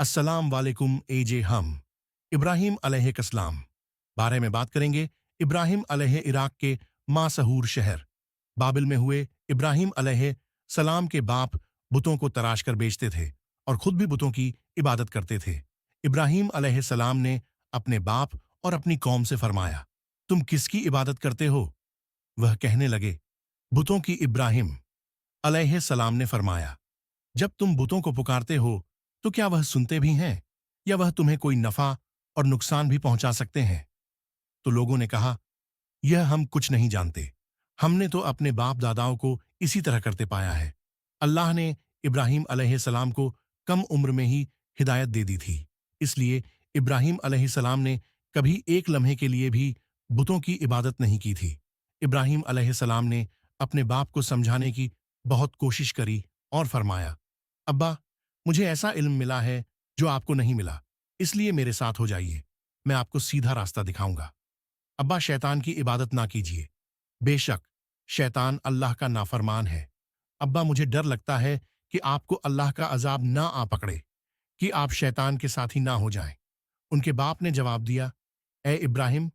अस्सलाम वालेकुम। एजे हम इब्राहिम अलैहिस्सलाम बारे में बात करेंगे। इब्राहिम अलैहि इराक के मासहूर शहर बाबिल में हुए। इब्राहिम अलैहिस्सलाम के बाप बुतों को तराश कर बेचते थे और खुद भी बुतों की इबादत करते थे। इब्राहिम अलैहिस्सलाम ने अपने बाप और अपनी कौम से फरमाया, तुम किसकी इबादत करते हो? वह कहने लगे, बुतों की। इब्राहिम अलैहिस्सलाम ने फरमाया, जब तुम बुतों को पुकारते हो तो क्या वह सुनते भी हैं या वह तुम्हें कोई नफा और नुकसान भी पहुंचा सकते हैं? तो लोगों ने कहा, यह हम कुछ नहीं जानते, हमने तो अपने बाप दादाओं को इसी तरह करते पाया है। अल्लाह ने इब्राहिम अलैहिस्सलाम को कम उम्र में ही हिदायत दे दी थी, इसलिए इब्राहिम अलैहिस्सलाम ने कभी एक लम्हे के लिए भी बुतों की इबादत नहीं की थी। इब्राहिम अलैहिस्सलाम ने अपने बाप को समझाने की बहुत कोशिश करी और फरमाया, अब्बा, मुझे ऐसा इल्म मिला है जो आपको नहीं मिला, इसलिए मेरे साथ हो जाइए, मैं आपको सीधा रास्ता दिखाऊंगा। अब्बा, शैतान की इबादत ना कीजिए, बेशक शैतान अल्लाह का नाफरमान है। अब्बा, मुझे डर लगता है कि आपको अल्लाह का अजाब ना आ पकड़े, कि आप शैतान के साथी ना हो जाएं। उनके बाप ने जवाब दिया, ए इब्राहिम,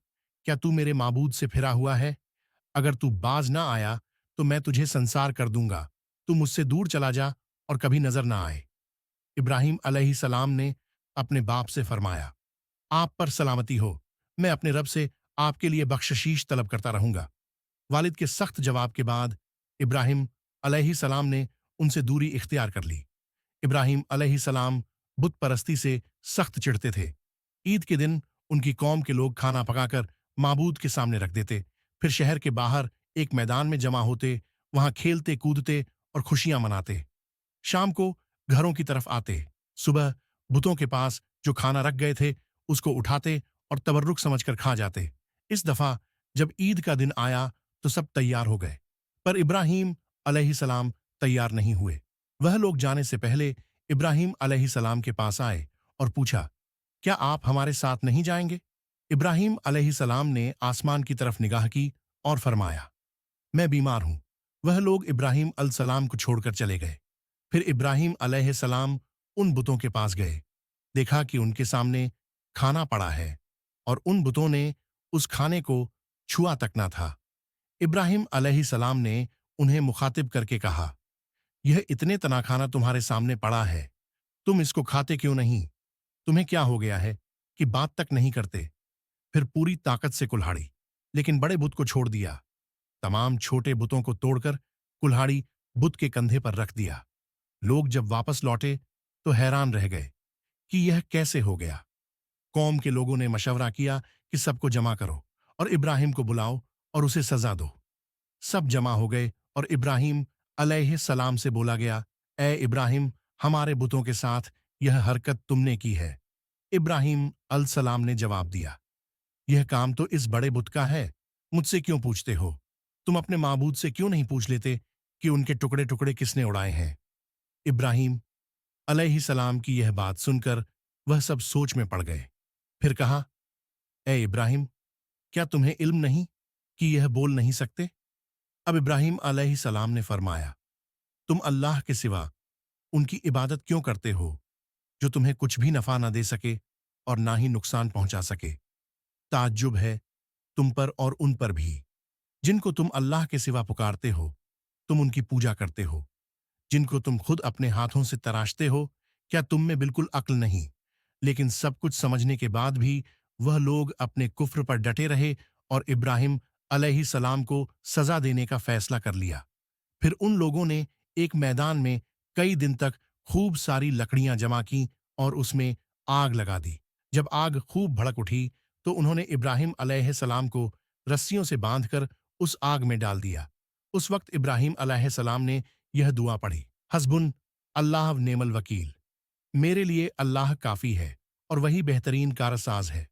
क्या तू मेरे माबूद से फिरा हुआ है? अगर तू बाज ना आया तो मैं तुझे संसार कर दूंगा। तू मुझसे दूर चला जा और कभी नजर ना आए। इब्राहिम अलैहिस्सलाम ने अपने बाप से फरमाया, आप पर सलामती हो, मैं अपने रब से आपके लिए बख्शिश तलब करता रहूंगा। वालिद के सख्त जवाब के बाद इब्राहिम अलैहिस्सलाम ने उनसे दूरी इख्तियार कर ली। इब्राहिम अलैहिस्सलाम बुत परस्ती से सख्त चिढ़ते थे। ईद के दिन उनकी कौम के लोग खाना पकाकर माबूद के सामने रख देते, फिर शहर के बाहर एक मैदान में जमा होते, वहां खेलते कूदते और खुशियां मनाते। शाम को घरों की तरफ आते, सुबह बुतों के पास जो खाना रख गए थे उसको उठाते और तबर्रुक समझकर खा जाते। इस दफा जब ईद का दिन आया तो सब तैयार हो गए, पर इब्राहिम अलैहिस्सलाम तैयार नहीं हुए। वह लोग जाने से पहले इब्राहिम अलैहिस्सलाम के पास आए और पूछा, क्या आप हमारे साथ नहीं जाएंगे? इब्राहिम अलैहिस्सलाम ने आसमान की तरफ निगाह की और फरमाया, मैं बीमार हूं। वह लोग इब्राहिम अलैहिस्सलाम को छोड़कर चले गए। फिर इब्राहिम अलैहिस्सलाम उन बुतों के पास गए, देखा कि उनके सामने खाना पड़ा है और उन बुतों ने उस खाने को छुआ तक ना था। इब्राहिम अलैहिस्सलाम ने उन्हें मुखातिब करके कहा, यह इतने तना खाना तुम्हारे सामने पड़ा है, तुम इसको खाते क्यों नहीं? तुम्हें क्या हो गया है कि बात तक नहीं करते? फिर पूरी ताकत से कुल्हाड़ी, लेकिन बड़े बुत को छोड़ दिया। तमाम छोटे बुतों को तोड़कर कुल्हाड़ी बुत के कंधे पर रख दिया। लोग जब वापस लौटे तो हैरान रह गए कि यह कैसे हो गया। कौम के लोगों ने मशवरा किया कि सबको जमा करो और इब्राहिम को बुलाओ और उसे सजा दो। सब जमा हो गए और इब्राहिम अलैहिस्सलाम से बोला गया, ए इब्राहिम, हमारे बुतों के साथ यह हरकत तुमने की है। इब्राहिम अलैहिस्सलाम ने जवाब दिया, यह काम तो इस बड़े बुत का है, मुझसे क्यों पूछते हो? तुम अपने माबूद से क्यों नहीं पूछ लेते कि उनके टुकड़े टुकड़े किसने उड़ाए हैं? इब्राहिम अलैहिस्सलाम की यह बात सुनकर वह सब सोच में पड़ गए। फिर कहा, ए इब्राहिम, क्या तुम्हें इल्म नहीं कि यह बोल नहीं सकते? अब इब्राहिम अलैहिस्सलाम ने फरमाया, तुम अल्लाह के सिवा उनकी इबादत क्यों करते हो जो तुम्हें कुछ भी नफा ना दे सके और ना ही नुकसान पहुंचा सके? ताज्जुब है तुम पर और उन पर भी, जिनको तुम अल्लाह के सिवा पुकारते हो। तुम उनकी पूजा करते हो, जिनको तुम खुद अपने हाथों से तराशते हो। क्या तुम में बिल्कुल अक्ल नहीं? लेकिन सब कुछ समझने के बाद भी वह लोग अपने कुफ्र पर डटे रहे और इब्राहिम अलैहिस्सलाम को सजा देने का फैसला कर लिया। फिर उन लोगों ने एक मैदान में कई दिन तक खूब सारी लकड़ियां जमा की और उसमें आग लगा दी। जब आग खूब भड़क उठी तो उन्होंने इब्राहिम अलैहिस्सलाम को रस्सियों से बांधकर उस आग में डाल दिया। उस वक्त इब्राहिम अलैहिस्सलाम ने यह दुआ पढ़ी, हस्बुन अल्लाह व नेमल वकील, मेरे लिए अल्लाह काफी है और वही बेहतरीन कारसाज है।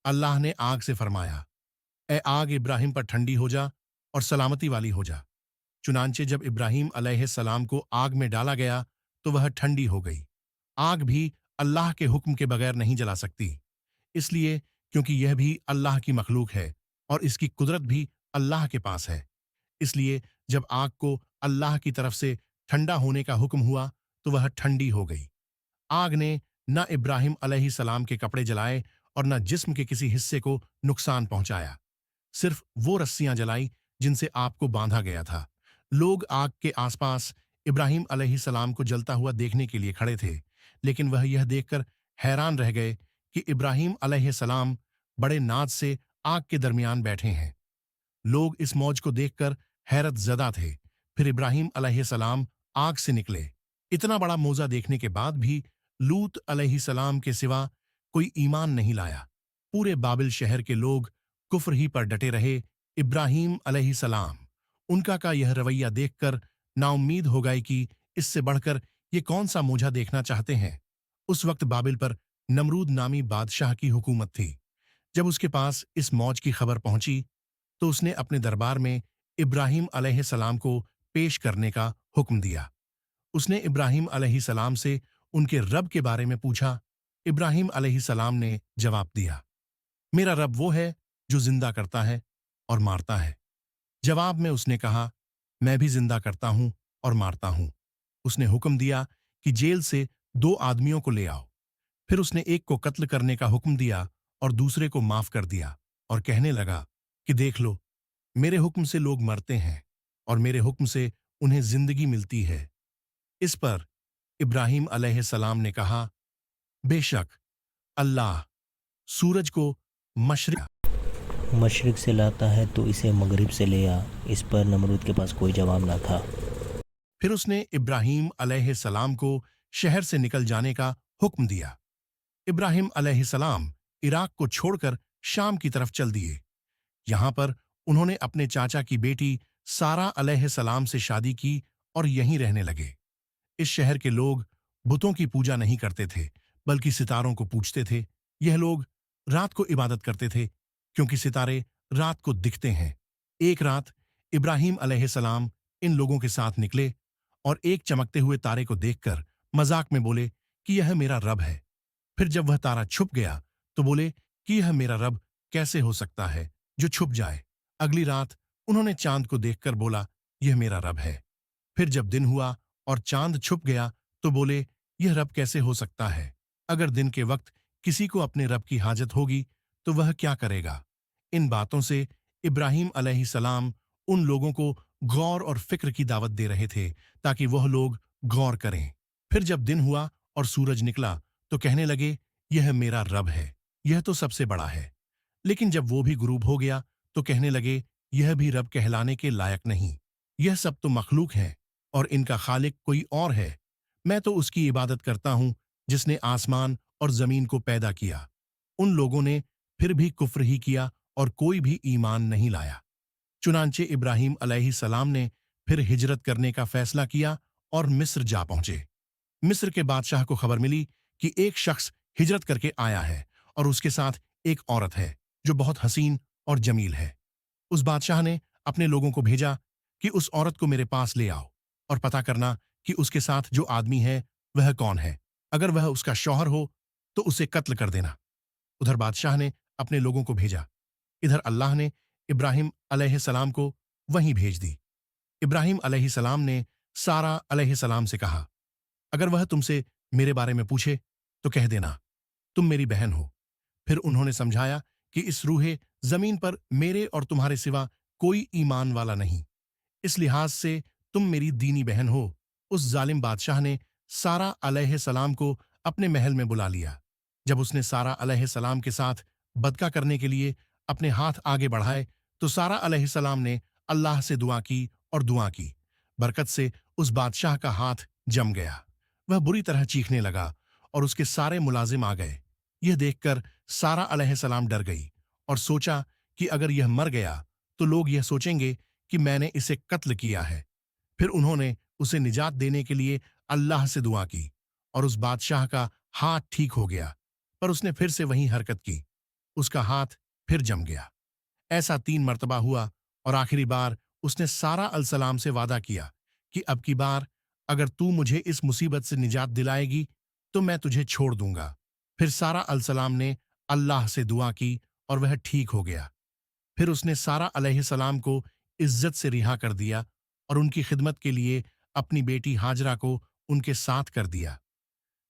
अल्लाह ने आग से फरमाया, ए आग, इब्राहिम पर ठंडी हो जा और सलामती वाली हो जा। चुनांचे जब इब्राहिम अलैहिस्सलाम को आग में डाला गया तो वह ठंडी हो गई। आग भी अल्लाह के हुक्म के बगैर नहीं जला सकती, इसलिए क्योंकि यह भी अल्लाह की मखलूक है और इसकी कुदरत भी अल्लाह के पास है। इसलिए जब आग को अल्लाह की तरफ से ठंडा होने का हुक्म हुआ तो वह ठंडी हो गई। आग ने نہ इब्राहिम अलैहिस्सलाम के कपड़े जलाए और न जिस्म के किसी हिस्से को नुकसान पहुंचाया। सिर्फ वो रस्सियां जलाई जिनसे आपको बांधा गया था। लोग आग के आसपास इब्राहिम अलैहिस्सलाम को जलता हुआ देखने के लिए खड़े थे, लेकिन वह यह देखकर हैरान रह गए कि इब्राहिम अलैहिस्सलाम बड़े नाज से आग के दरमियान बैठे हैं। लोग इस मौज को देखकर हैरत ज़दा थे। फिर इब्राहिम अलैहिस्सलाम आग से निकले। इतना बड़ा मौजा देखने के बाद भी लूत अलैहिस्सलाम के सिवा कोई ईमान नहीं लाया। पूरे बाबिल शहर के लोग कुफ्र ही पर डटे रहे। इब्राहिम अलैहिस्सलाम उनका का यह रवैया देखकर नाउम्मीद हो गए कि इससे बढ़कर ये कौन सा मौजा देखना चाहते हैं। उस वक्त बाबिल पर नमरूद नामी बादशाह की हुकूमत थी। जब उसके पास इस मौज की खबर पहुंची तो उसने अपने दरबार में इब्राहिम अलैहिस्सलाम को पेश करने का हुक्म दिया। उसने इब्राहिम अलैहिस्सलाम से उनके रब के बारे में पूछा। इब्राहिम अलैहिस्सलाम ने जवाब दिया, मेरा रब वो है जो जिंदा करता है और मारता है। जवाब में उसने कहा, मैं भी जिंदा करता हूं और मारता हूं। उसने हुक्म दिया कि जेल से 2 आदमियों को ले आओ। फिर उसने एक को कत्ल करने का हुक्म दिया और दूसरे को माफ कर दिया और कहने लगा कि देख लो, मेरे हुक्म से लोग मरते हैं और मेरे हुक्म से उन्हें जिंदगी मिलती है। इस पर इब्राहिम अलैहिस्सलाम ने कहा, बेशक अल्लाह सूरज को मशरिक मशरिक से लाता है तो इसे मगरिब से ले आ। इस पर नमरूद के पास कोई जवाब न था। फिर उसने इब्राहिम अलैहिस्सलाम को शहर से निकल जाने का हुक्म दिया। इब्राहिम अलैहिस्सलाम इराक को छोड़कर शाम की तरफ चल दिए। यहां पर उन्होंने अपने चाचा की बेटी सारा अलैहिस्सलाम से शादी की और यहीं रहने लगे। इस शहर के लोग बुतों की पूजा नहीं करते थे, बल्कि सितारों को पूजते थे। यह लोग रात को इबादत करते थे, क्योंकि सितारे रात को दिखते हैं। एक रात इब्राहिम अलैहिस्सलाम इन लोगों के साथ निकले और एक चमकते हुए तारे को देखकर मजाक में बोले कि यह मेरा रब है। फिर जब वह तारा छुप गया तो बोले कि यह मेरा रब कैसे हो सकता है जो छुप जाए। अगली रात उन्होंने चांद को देखकर बोला, यह मेरा रब है। फिर जब दिन हुआ और चांद छुप गया तो बोले, यह रब कैसे हो सकता है। अगर दिन के वक्त किसी को अपने रब की हाजत होगी तो वह क्या करेगा। इन बातों से इब्राहिम अलैहिस्सलाम उन लोगों को गौर और फिक्र की दावत दे रहे थे ताकि वह लोग गौर करें। फिर जब दिन हुआ और सूरज निकला तो कहने लगे, यह मेरा रब है, यह तो सबसे बड़ा है। लेकिन जब वो भी गुरूब हो गया तो कहने लगे, यह भी रब कहलाने के लायक नहीं। यह सब तो मखलूक है और इनका खालिक कोई और है। मैं तो उसकी इबादत करता हूं जिसने आसमान और जमीन को पैदा किया। उन लोगों ने फिर भी कुफ्र ही किया और कोई भी ईमान नहीं लाया। चुनांचे इब्राहिम अलैहिस्सलाम ने फिर हिजरत करने का फैसला किया और मिस्र जा पहुंचे। मिस्र के बादशाह को खबर मिली कि एक शख्स हिजरत करके आया है और उसके साथ एक औरत है जो बहुत हसीन और जमील है। उस बादशाह ने अपने लोगों को भेजा कि उस औरत को मेरे पास ले आओ और पता करना कि उसके साथ जो आदमी है वह कौन है। अगर वह उसका शौहर हो तो उसे कत्ल कर देना। उधर बादशाह ने अपने लोगों को भेजा। इधर अल्लाह ने इब्राहिम अलैहिस्सलाम को वहीं भेज दी। इब्राहिम अलैहिस्सलाम ने सारा अलैहिस्सलाम से कहा, अगर वह तुमसे मेरे बारे में पूछे तो कह देना तुम मेरी बहन हो। फिर उन्होंने समझाया कि इस रूहे जमीन पर मेरे और तुम्हारे सिवा कोई ईमान वाला नहीं, इस लिहाज से तुम मेरी दीनी बहन हो। उस जालिम बादशाह ने सारा अलैहिस्सलाम को अपने महल में बुला लिया। जब उसने सारा अलैहिस्सलाम के साथ बदका करने के लिए अपने हाथ आगे बढ़ाए तो सारा अलैहिस्सलाम ने अल्लाह से दुआ की और दुआ की। बरकत से उस बादशाह का हाथ जम गया। वह बुरी तरह चीखने लगा और उसके सारे मुलाजिम आ गए। यह देखकर सारा अलैहिस्सलाम डर गई और सोचा कि अगर यह मर गया तो लोग यह सोचेंगे कि मैंने इसे कत्ल किया है। फिर उन्होंने उसे निजात देने के लिए अल्लाह से दुआ की और उस बादशाह का हाथ ठीक हो गया, पर उसने फिर से वही हरकत की। उसका हाथ फिर जम गया। ऐसा 3 मर्तबा हुआ और आखिरी बार उसने सारा अलसलाम से वादा किया कि अब की बार अगर तू मुझे इस मुसीबत से निजात दिलाएगी तो मैं तुझे छोड़ दूंगा। फिर सारा अलसलाम ने अल्लाह से दुआ की और वह ठीक हो गया। फिर उसने सारा अलैहिस्सलाम को इज्जत से रिहा कर दिया और उनकी खिदमत के लिए अपनी बेटी हाजरा को उनके साथ कर दिया।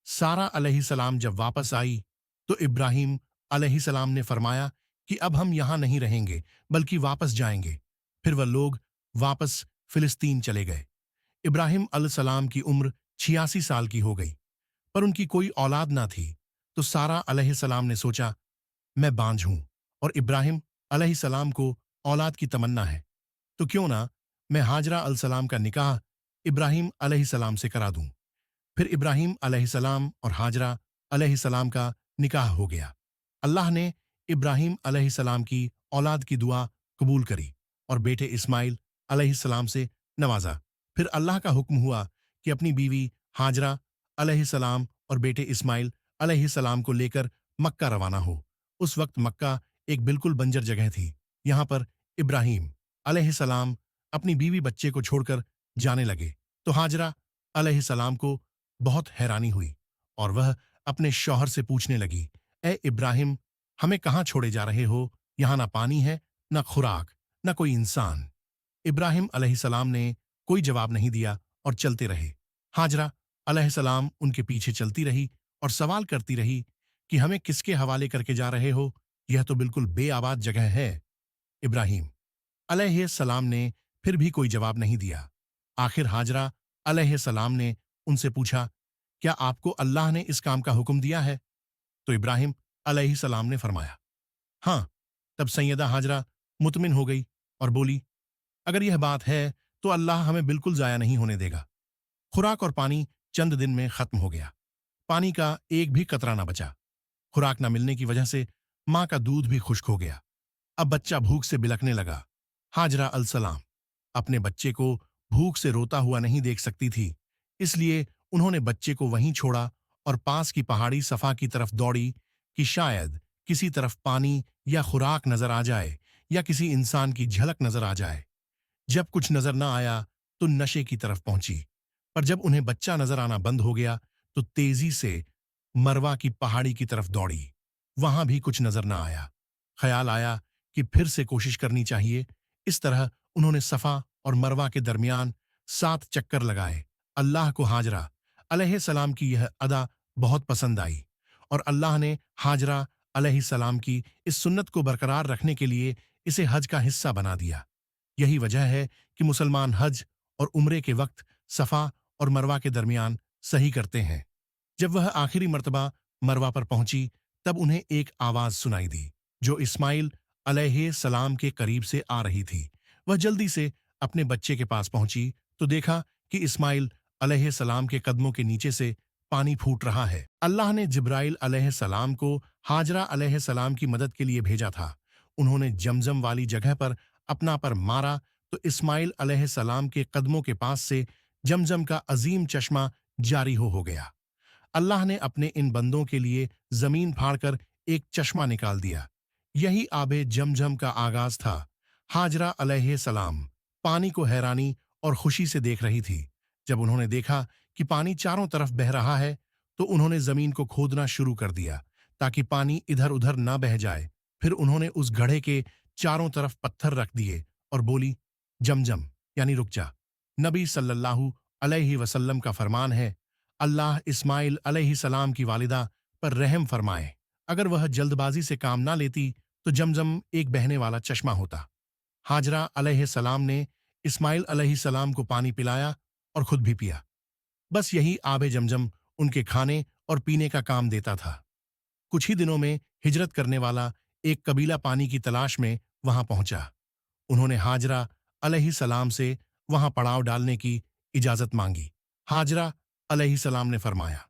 सारा अलैहिस्सलाम जब वापस आई तो इब्राहिम अलैहिस्सलाम ने फरमाया कि अब हम यहाँ नहीं रहेंगे बल्कि वापस जाएंगे। फिर वह लोग वापस फिलिस्तीन चले गए। इब्राहिम अलैहिस्सलाम की उम्र 86 साल की हो गई, पर उनकी कोई औलाद ना थी। तो सारा अलैहिस्सलाम ने सोचा, मैं बांझ हूं और इब्राहिम अलैहिस्सलाम को औलाद की तमन्ना है, तो क्यों ना मैं हाजरा अलैहिस्सलाम का निकाह इब्राहिम अलैहिस्सलाम से करा दूं। फिर इब्राहिम अलैहिस्सलाम और हाजरा अलैहिस्सलाम का निकाह हो गया। अल्लाह ने इब्राहिम अलैहिस्सलाम की औलाद की दुआ कबूल करी और बेटे इस्माइल अलैहिस्सलाम से नवाजा। फिर अल्लाह का हुक्म हुआ कि अपनी बीवी हाजरा अलैहिस्सलाम और बेटे इस्माइल अलैहिस्सलाम को लेकर मक्का रवाना हो। उस वक्त मक्का एक बिल्कुल बंजर जगह थी। यहाँ पर इब्राहिम अलैहिस्सलाम अपनी बीवी बच्चे को छोड़कर जाने लगे तो हाजरा अलैहिस्सलाम को बहुत हैरानी हुई और वह अपने शौहर से पूछने लगी, ए इब्राहिम, हमें कहाँ छोड़े जा रहे हो? यहाँ ना पानी है, ना खुराक, ना कोई इंसान। इब्राहिम अलैहिस्सलाम ने कोई जवाब नहीं दिया और चलते रहे। हाजरा अलैहिस्सलाम उनके पीछे चलती रही और सवाल करती रही कि हमें किसके हवाले करके जा रहे हो? यह तो बिल्कुल बेआबाद जगह है। इब्राहिम अलैहिस्सलाम ने फिर भी कोई जवाब नहीं दिया। आखिर हाजरा अलैहिस्सलाम ने उनसे पूछा, क्या आपको अल्लाह ने इस काम का हुक्म दिया है? तो इब्राहिम अलैहिस्सलाम ने फरमाया, हाँ। तब सैयदा हाजरा मुतमिन हो गई और बोली, अगर यह बात है तो अल्लाह हमें बिल्कुल जाया नहीं होने देगा। खुराक और पानी चंद दिन में खत्म हो गया। पानी का एक भी कतरा ना बचा। खुराक न मिलने की वजह से माँ का दूध भी खुश्क हो गया। अब बच्चा भूख से बिलखने लगा। हाजरा अलसलाम अपने बच्चे को भूख से रोता हुआ नहीं देख सकती थी, इसलिए उन्होंने बच्चे को वहीं छोड़ा और पास की पहाड़ी सफा की तरफ दौड़ी कि शायद किसी तरफ पानी या खुराक नजर आ जाए या किसी इंसान की झलक नजर आ जाए। जब कुछ नजर न आया तो नशे की तरफ पहुंची, पर जब उन्हें बच्चा नजर आना बंद हो गया तो तेजी से मरवा की पहाड़ी की तरफ दौड़ी। वहां भी कुछ नजर न आया। ख्याल आया कि फिर से कोशिश करनी चाहिए। इस तरह उन्होंने सफा और मरवा के दरमियान 7 चक्कर लगाए। अल्लाह को हाजरा अलैहिस्सलाम की यह अदा बहुत पसंद आई और अल्लाह ने हाजरा अलैहिस्सलाम की इस सुन्नत को बरकरार रखने के लिए इसे हज का हिस्सा बना दिया। यही वजह है कि मुसलमान हज और उम्रे के वक्त सफा और मरवा के दरमियान सही करते हैं। जब वह आखिरी मर्तबा मरवा पर पहुंची तब उन्हें एक आवाज सुनाई दी जो इस्माइल अलैहिस्सलाम के करीब से आ रही थी। वह जल्दी से अपने बच्चे के पास पहुंची तो देखा कि इस्माइल अलैहिस्सलाम के कदमों के नीचे से पानी फूट रहा है। अल्लाह ने जिब्राइल अलैहिस्सलाम को हाजरा अलैहिस्सलाम की मदद के लिए भेजा था। उन्होंने जमजम वाली जगह पर अपना पर मारा तो इस्माइल अलैहिस्सलाम के कदमों के पास से जमजम का अजीम चश्मा जारी हो गया। अल्लाह ने अपने इन बंदों के लिए जमीन फाड़कर एक चश्मा निकाल दिया। यही आबे जमजम का आगाज था। हाजरा अलैहिस्सलाम पानी को हैरानी और खुशी से देख रही थी। जब उन्होंने देखा कि पानी चारों तरफ बह रहा है तो उन्होंने जमीन को खोदना शुरू कर दिया ताकि पानी इधर उधर ना बह जाए। फिर उन्होंने उस घड़े के चारों तरफ पत्थर रख दिए और बोली, जमजम यानी रुक जा। नबी सल्लल्लाहु अलैहि वसल्लम का फरमान है, अल्लाह इस्माइल अलैहिस्सलाम की वालिदा पर रहम फरमाए। अगर वह जल्दबाजी से काम ना लेती तो जमजम एक बहने वाला चश्मा होता। हाजरा अलैहिस्सलाम ने इस्माइल अलैहिस्सलाम को पानी पिलाया और खुद भी पिया। बस यही आबे जमजम उनके खाने और पीने का काम देता था। कुछ ही दिनों में हिजरत करने वाला एक कबीला पानी की तलाश में वहां पहुंचा। उन्होंने हाजरा अलैहिस्सलाम से वहां पड़ाव डालने की इजाजत मांगी। हाजरा अलैहिस्सलाम ने फरमाया,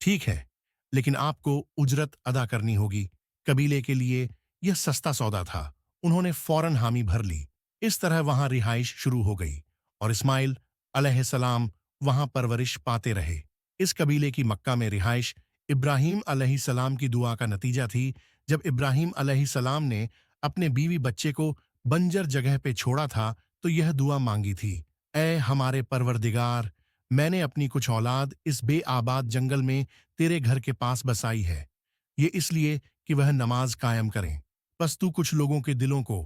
ठीक है, लेकिन आपको उजरत अदा करनी होगी। कबीले के लिए यह सस्ता सौदा था। उन्होंने फौरन हामी भर ली। इस तरह वहां रिहाइश शुरू हो गई और इस्माइल अलैहिस्सलाम वहां परवरिश पाते रहे। इस कबीले की मक्का में रिहाइश इब्राहिम अलैहिस्सलाम की दुआ का नतीजा थी। जब इब्राहिम अलैहिस्सलाम ने अपने बीवी बच्चे को बंजर जगह पे छोड़ा था तो यह दुआ मांगी थी, ऐ हमारे परवरदिगार, मैंने अपनी कुछ औलाद इस बेआबाद जंगल में तेरे घर के पास बसाई है। ये इसलिए कि वह नमाज कायम करें। बस तू कुछ लोगों के दिलों को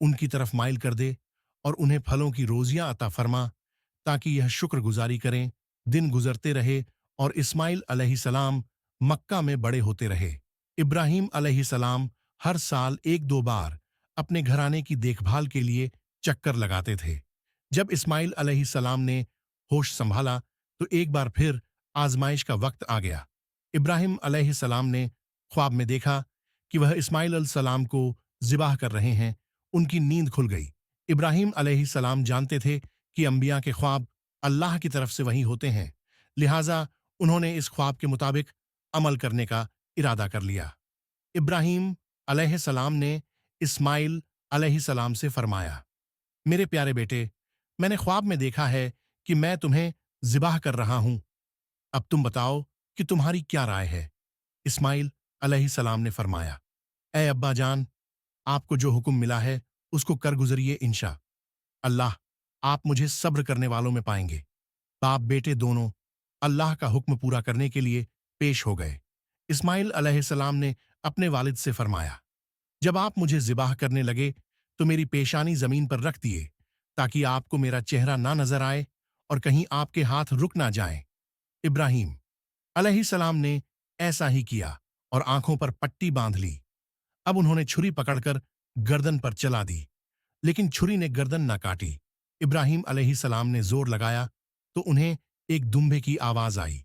उनकी तरफ माइल कर दे और उन्हें फलों की रोजियां अता फरमा ताकि यह शुक्रगुजारी करें। दिन गुजरते रहे और इस्माइल अलैहिस्सलाम मक्का में बड़े होते रहे। इब्राहिम अलैहिस्सलाम हर साल एक दो बार अपने घराने की देखभाल के लिए चक्कर लगाते थे। जब इस्माइल अलैहिस्सलाम ने होश संभाला तो एक बार फिर आजमाइश का वक्त आ गया। इब्राहिम अलैहिस्सलाम ने ख्वाब में देखा कि वह इस्माइल अलैहिस्सलाम को ज़िबाह कर रहे हैं। उनकी नींद खुल गई। इब्राहिम अलैहिस्सलाम जानते थे कि अंबिया के ख्वाब अल्लाह की तरफ से वही होते हैं, लिहाजा उन्होंने इस ख्वाब के मुताबिक अमल करने का इरादा कर लिया। इब्राहिम अलैहिस्सलाम ने इस्माइल अलैहिस्सलाम से फरमाया, मेरे प्यारे बेटे, मैंने ख्वाब में देखा है कि मैं तुम्हें ज़िबाह कर रहा हूं। अब तुम बताओ कि तुम्हारी क्या राय है। इस्माइल अलैहिस्सलाम ने फरमाया, ए अब्बा जान, आपको जो हुक्म मिला है उसको कर गुजरिए इंशा अल्लाह, आप मुझे सब्र करने वालों में पाएंगे। बाप बेटे दोनों अल्लाह का हुक्म पूरा करने के लिए पेश हो गए। इस्माइल अलैहिस्सलाम ने अपने वालिद से फरमाया, जब आप मुझे ज़िबाह करने लगे तो मेरी पेशानी जमीन पर रख दिए ताकि आपको मेरा चेहरा ना नजर आए और कहीं आपके हाथ रुक ना जाएं। इब्राहिम अलैहिस्सलाम ने ऐसा ही किया और आंखों पर पट्टी बांध ली। अब उन्होंने छुरी पकड़कर गर्दन पर चला दी, लेकिन छुरी ने गर्दन ना काटी। इब्राहिम अलैहिस्सलाम ने जोर लगाया तो उन्हें एक दुम्बे की आवाज आई।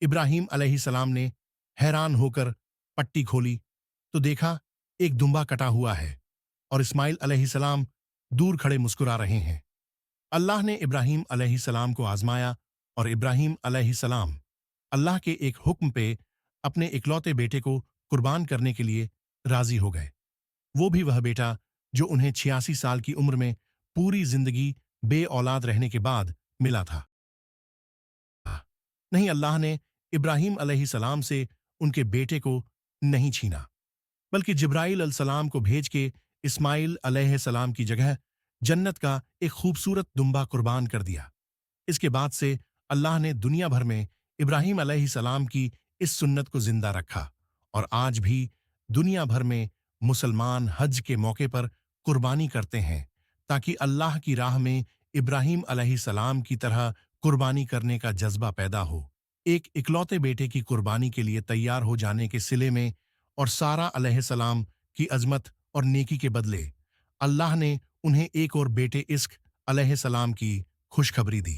इब्राहिम अलैहिस्सलाम ने हैरान होकर पट्टी खोली तो देखा एक दुम्बा कटा हुआ है और इस्माइल अलैहिस्सलाम दूर खड़े मुस्कुरा रहे हैं। अल्लाह ने इब्राहिम अलैहिस्सलाम को आजमाया और इब्राहिम अलैहिस्सलाम अल्लाह के एक हुक्म पे अपने इकलौते बेटे को कुर्बान करने के लिए राजी हो गए। वो भी वह बेटा जो उन्हें 86 साल की उम्र में पूरी जिंदगी बे औलाद रहने के बाद मिला था। नहीं, अल्लाह ने इब्राहिम अलैहिस्सलाम से उनके बेटे को नहीं छीना, बल्कि जिब्राइल अलैहिस्सलाम को भेज के इस्माइल अलैहिस्सलाम की जगह जन्नत का एक खूबसूरत दुम्बा कुर्बान कर दिया। इसके बाद से अल्लाह ने दुनिया भर में इब्राहिम अलैहिस्सलाम की इस सुन्नत को जिंदा रखा और आज भी दुनिया भर में मुसलमान हज के मौके पर कुर्बानी करते हैं ताकि अल्लाह की राह में इब्राहिम अलैहिस्सलाम की तरह कुर्बानी करने का जज्बा पैदा हो। एक इकलौते बेटे की कुर्बानी के लिए तैयार हो जाने के सिले में और सारा अलैहिस्सलाम की अजमत और नेकी के बदले अल्लाह ने उन्हें एक और बेटे इस्क अलैहिस्सलाम की खुशखबरी दी।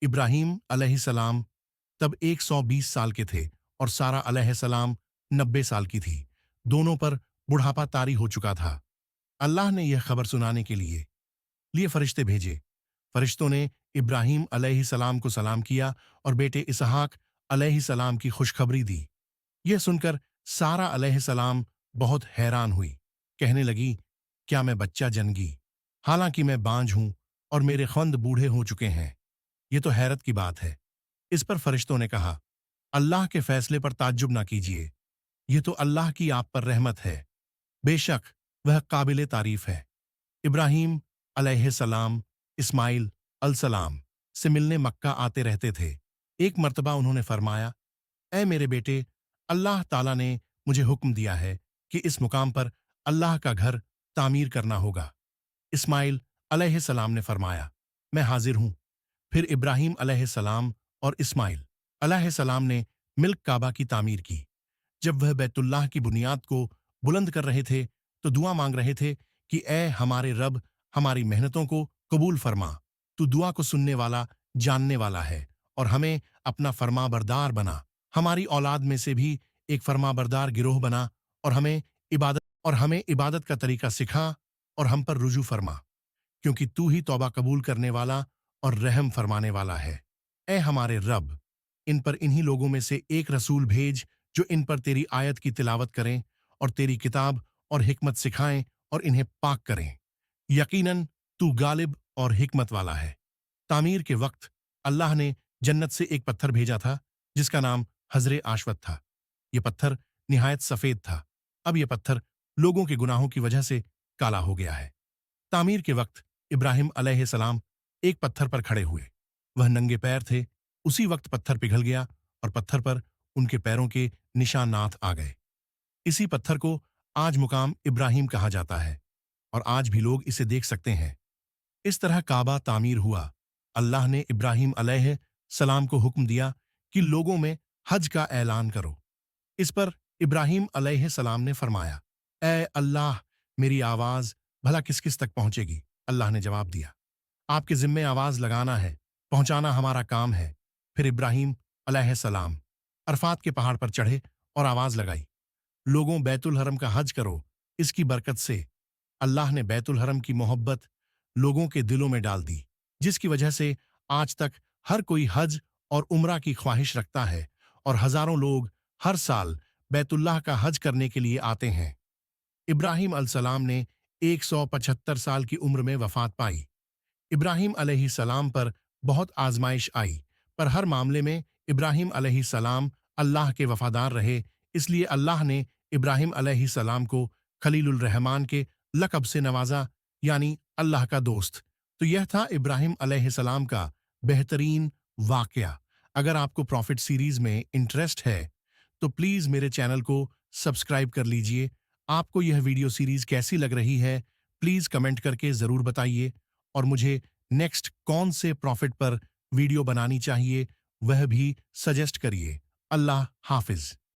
इब्राहिम अलैहिस्सलाम तब 120 साल के थे और सारा अलैहिस्सलाम 90 साल की थी। दोनों पर बुढ़ापा तारी हो चुका था। अल्लाह ने यह खबर सुनाने के लिए फरिश्ते भेजे। फरिश्तों ने इब्राहिम अलैहिस्सलाम को सलाम किया और बेटे इसहाक अलैहिस्सलाम की खुशखबरी दी। यह सुनकर सारा अलैहिस्सलाम बहुत हैरान हुई। कहने लगी, क्या मैं बच्चा जनगी, हालांकि मैं बांझ हूं और मेरे खंद बूढ़े हो चुके हैं। ये तो हैरत की बात है। इस पर फरिश्तों ने कहा, अल्लाह के फैसले पर ताज्जुब ना कीजिए, ये तो अल्लाह की आप पर रहमत है, बेशक वह काबिले तारीफ है। इब्राहिम अलैहिस्सलाम इस्माइल अलैहिस्सलाम से मिलने मक्का आते रहते थे। एक मर्तबा उन्होंने फरमाया, ऐ मेरे बेटे, अल्लाह ताला ने मुझे हुक्म दिया है कि इस मुकाम पर अल्लाह का घर तामीर करना होगा। इस्माइल अलैहिस्सलाम ने फरमाया, मैं हाजिर हूं। फिर इब्राहिम अलैहिस्सलाम और इस्माइल अलैहिस्सलाम ने मिल्क काबा की तामीर की। जब वह बैतुल्लाह की बुनियाद को बुलंद कर रहे थे तो दुआ मांग रहे थे कि ए हमारे रब, हमारी मेहनतों को कबूल फरमा। तू दुआ को सुनने वाला, जानने वाला है और हमें अपना फरमाबरदार बना। हमारी औलाद में से भी एक फरमाबरदार गिरोह बना और हमें इबादत का तरीका सिखा और हम पर रुजू फरमा, क्योंकि तू ही तौबा कबूल करने वाला और रहम फरमाने वाला है। ए हमारे रब, इन पर इन्हीं लोगों में से एक रसूल भेज जो इन पर तेरी आयत की तिलावत करें और तेरी किताब और हिकमत सिखाएं और इन्हें पाक करें। यकीनन तू गालिब और हिकमत वाला है। तामीर के वक्त अल्लाह ने जन्नत से एक पत्थर भेजा था जिसका नाम हजरे आशवत था। यह पत्थर निहायत सफेद था। अब यह पत्थर लोगों के गुनाहों की वजह से काला हो गया है। तामीर के वक्त इब्राहिम अलैहिस्सलाम एक पत्थर पर खड़े हुए। वह नंगे पैर थे। उसी वक्त पत्थर पिघल गया और पत्थर पर उनके पैरों के निशानात आ गए। इसी पत्थर को आज मुकाम इब्राहिम कहा जाता है और आज भी लोग इसे देख सकते हैं। इस तरह काबा तामीर हुआ। अल्लाह ने इब्राहिम अलैहिस्सलाम को हुक्म दिया कि लोगों में हज का ऐलान करो। इस पर इब्राहिम अलैहिस्सलाम ने फरमाया, ए अल्लाह, मेरी आवाज भला किस किस तक पहुंचेगी? अल्लाह ने जवाब दिया, आपके जिम्मे आवाज लगाना है, पहुंचाना हमारा काम है। फिर इब्राहिम अलैहिस्सलाम अरफात के पहाड़ पर चढ़े और आवाज लगाई, लोगों, बैतुल हरम का हज करो, इसकी बरकत से अल्लाह ने बैतुल हरम की मोहब्बत लोगों के दिलों में डाल दी, जिसकी वजह से आज तक हर कोई हज और उम्रा की ख्वाहिश रखता है और हजारों लोग हर साल बैतुल्लाह का हज करने के लिए आते हैं। इब्राहिम अलैहिस्सलाम ने 175 साल की उम्र में वफात पाई। इब्राहिम अलैहिस्सलाम पर बहुत आजमाइश आई, पर हर मामले में इब्राहिम अलैहिस्सलाम अल्लाह के वफादार रहे, इसलिए अल्लाह ने इब्राहिम अलैहिस्सलाम को खलीलुर रहमान के लक़ब से नवाजा, यानी अल्लाह का दोस्त। तो यह था इब्राहिम अलैहिस्सलाम का बेहतरीन वाक़या। अगर आपको प्रॉफिट सीरीज में इंटरेस्ट है तो प्लीज़ मेरे चैनल को सब्सक्राइब कर लीजिए। आपको यह वीडियो सीरीज कैसी लग रही है प्लीज़ कमेंट करके ज़रूर बताइए, और मुझे नेक्स्ट कौन से प्रॉफिट पर वीडियो बनानी चाहिए वह भी सजेस्ट करिए। अल्लाह हाफिज़।